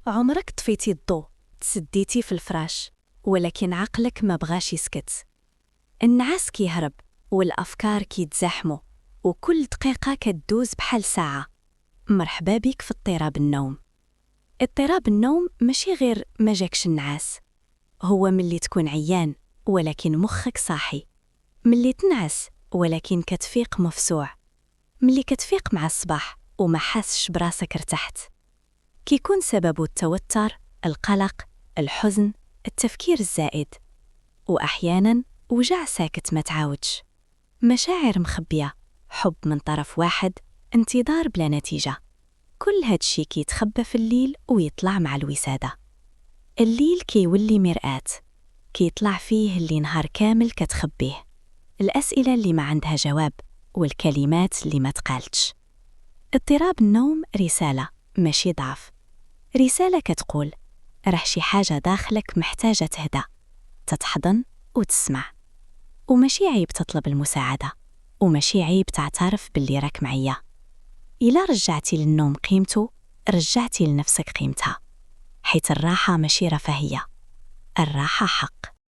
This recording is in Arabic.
عمرك طفيتي الضو، تسديتي في الفراش، ولكن عقلك ما بغاش يسكت. النعاس كيهرب والأفكار كيتزاحموا، وكل دقيقة كتدوز بحال ساعة. مرحبا بك في اضطراب النوم. اضطراب النوم ماشي غير ما جاكش النعاس، هو ملي تكون عيان ولكن مخك صاحي، ملي تنعس ولكن كتفيق مفسوع، ملي كتفيق مع الصباح وما حاسش براسك ارتحت. كيكون سببه التوتر، القلق، الحزن، التفكير الزائد، وأحياناً وجع ساكت ما تعاودش، مشاعر مخبية، حب من طرف واحد، انتظار بلا نتيجة. كل هادشي كيتخبى في الليل ويطلع مع الوسادة. الليل كيولي مرآة، كيطلع فيه اللي نهار كامل كتخبيه، الأسئلة اللي ما عندها جواب، والكلمات اللي ما تقالتش. اضطراب النوم رسالة ماشي ضعف، رسالة كتقول راه شي حاجة داخلك محتاجة تهدى، تتحضن وتسمع. وماشي عيب تطلب المساعدة، وماشي عيب تعترف باللي راك معايا. إلا رجعتي للنوم قيمته، رجعتي لنفسك قيمتها، حيت الراحة ماشي رفاهية، الراحة حق.